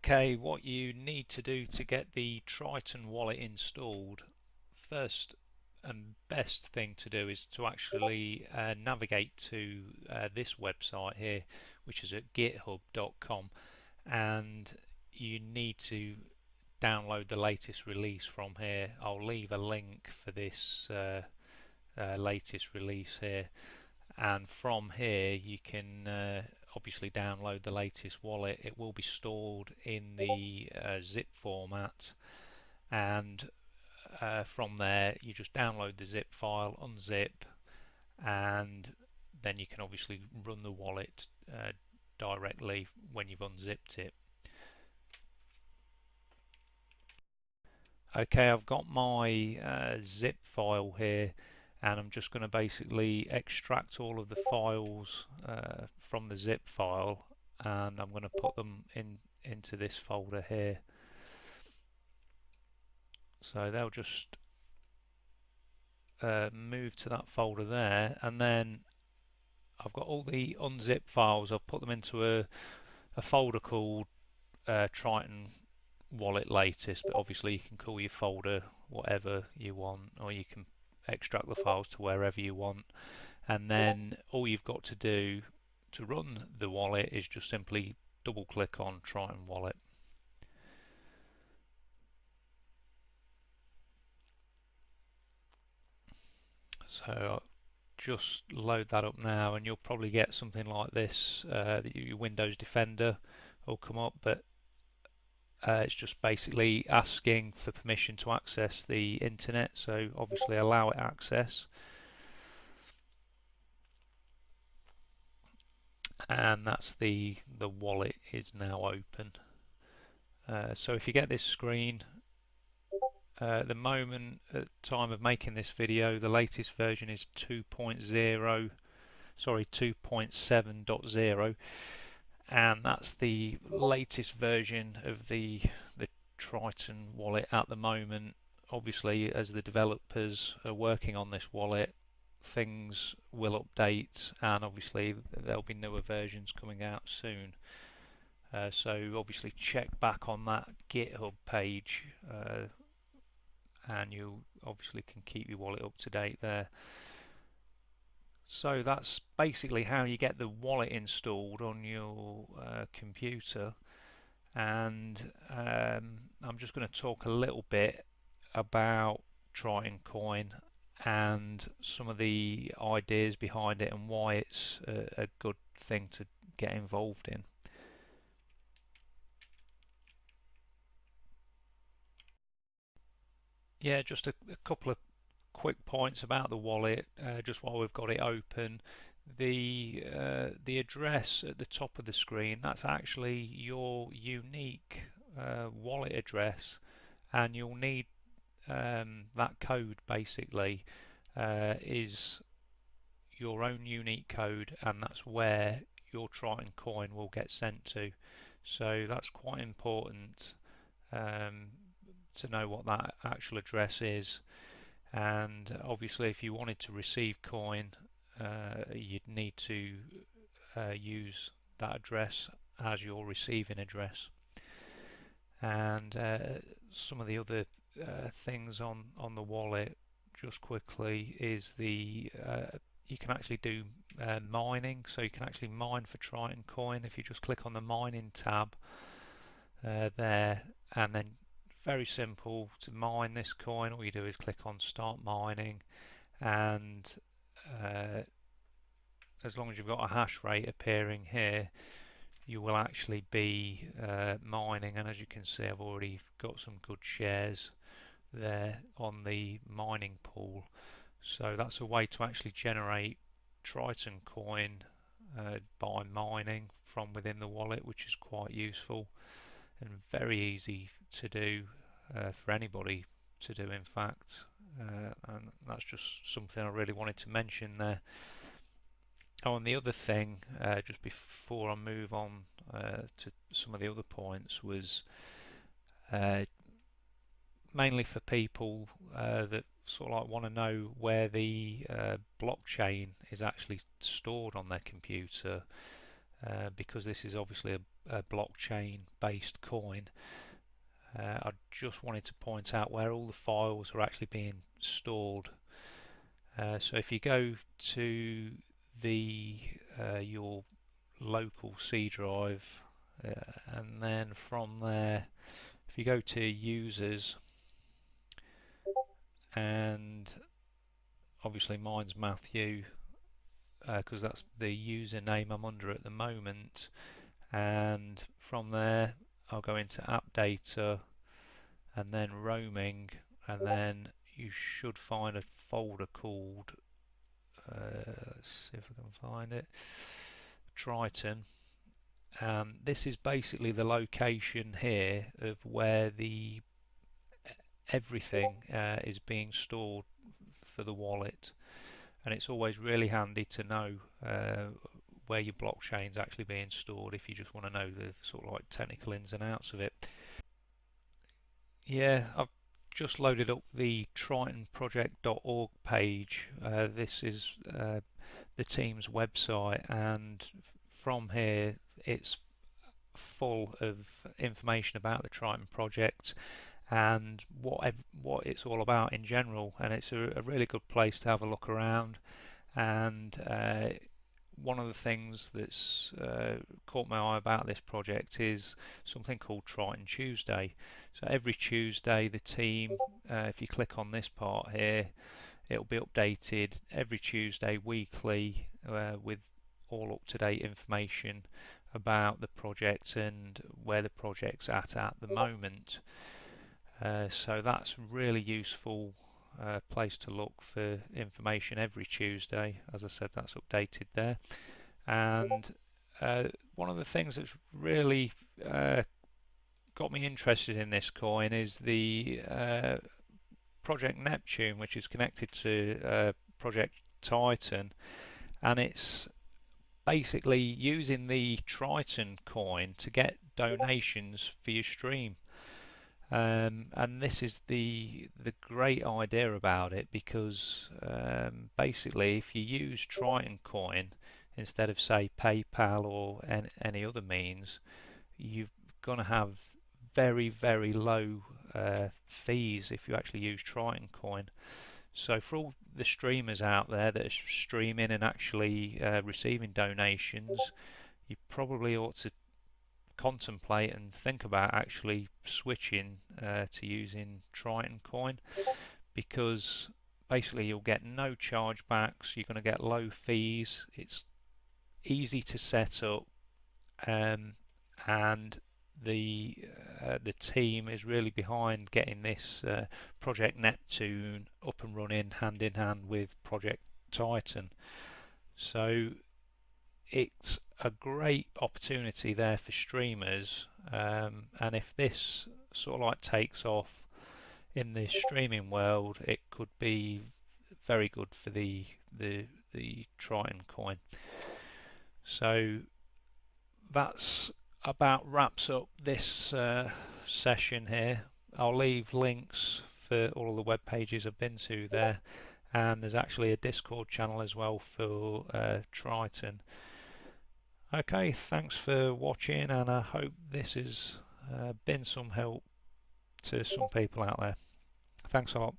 Okay, what you need to do to get the Triton wallet installed, first and best thing to do is to actually navigate to this website here, which is at github.com, and you need to download the latest release from here. I'll leave a link for this latest release here, and from here you can obviously download the latest wallet. It will be stored in the zip format, and from there you just download the zip file, unzip, and then you can obviously run the wallet directly when you've unzipped it. Okay, I've got my zip file here, and I'm just going to basically extract all of the files from the zip file, and I'm going to put them into this folder here. So they'll just move to that folder there, and then I've got all the unzip files. I've put them into a folder called Triton Wallet Latest, but obviously you can call your folder whatever you want, or you can extract the files to wherever you want. And then all you've got to do to run the wallet is just simply double click on Triton Wallet. So I'll just load that up now, and you'll probably get something like this. Your Windows Defender will come up, but it's just basically asking for permission to access the internet, so obviously allow it access. And that's the wallet is now open. So if you get this screen, at the moment, at the time of making this video, the latest version is 2.7.0, and that's the latest version of the Triton wallet at the moment. Obviously, as the developers are working on this wallet, things will update, and obviously there'll be newer versions coming out soon. So obviously check back on that GitHub page, and you obviously can keep your wallet up to date there. So that's basically how you get the wallet installed on your computer, and I'm just going to talk a little bit about Triton Coin and some of the ideas behind it and why it's a good thing to get involved in. Yeah, just a couple of quick points about the wallet, just while we've got it open. The address at the top of the screen, that's actually your unique wallet address, and you'll need that code basically is your own unique code, and that's where your Triton coin will get sent to. So that's quite important to know what that actual address is. And obviously if you wanted to receive coin, you'd need to use that address as your receiving address. And some of the other things on the wallet, just quickly, is you can actually do mining, so you can actually mine for Triton coin if you just click on the mining tab there, and then very simple to mine this coin. All you do is click on start mining, and as long as you've got a hash rate appearing here, you will actually be mining. And as you can see, I've already got some good shares there on the mining pool. So that's a way to actually generate Triton coin by mining from within the wallet, which is quite useful and very easy to do for anybody to do, in fact. And that's just something I really wanted to mention there. Oh, and the other thing, just before I move on to some of the other points, was mainly for people that sort of like want to know where the blockchain is actually stored on their computer. because this is obviously a blockchain based coin. I just wanted to point out where all the files are actually being stored. So if you go to the your local C drive, and then from there, if you go to users, and obviously mine's Matthew, because that's the username I'm under at the moment, and from there I'll go into app data and then roaming, and then you should find a folder called let's see if I can find it, Triton. This is basically the location here of where the everything is being stored for the wallet, and it's always really handy to know where your blockchain's actually being stored if you just want to know the sort of like technical ins and outs of it. Yeah, I've just loaded up the tritonproject.org page. This is the team's website, and from here it's full of information about the Triton project and what it's all about in general, and it's a really good place to have a look around. And one of the things that's caught my eye about this project is something called Triton Tuesday. So every Tuesday the team, if you click on this part here, it'll be updated every Tuesday weekly with all up-to-date information about the project and where the project's at the moment. So that's really useful place to look for information every Tuesday. As I said, that's updated there. And one of the things that's really got me interested in this coin is the Project Neptune, which is connected to Project Titan, and it's basically using the Triton coin to get donations for your stream. And this is the great idea about it, because basically if you use Triton coin instead of say PayPal or any other means, you're going to have very low fees if you actually use Triton coin. So for all the streamers out there that are streaming and actually receiving donations, you probably ought to contemplate and think about actually switching to using Triton coin, because basically you'll get no chargebacks, you're going to get low fees, it's easy to set up, and the team is really behind getting this Project Neptune up and running hand in hand with Project Titan. So it's a great opportunity there for streamers, and if this sort of like takes off in the streaming world, it could be very good for the Triton coin. So that's about wraps up this session here. I'll leave links for all of the web pages I've been to there, and there's actually a Discord channel as well for Triton. Okay, thanks for watching, and I hope this has been some help to some people out there. Thanks a lot.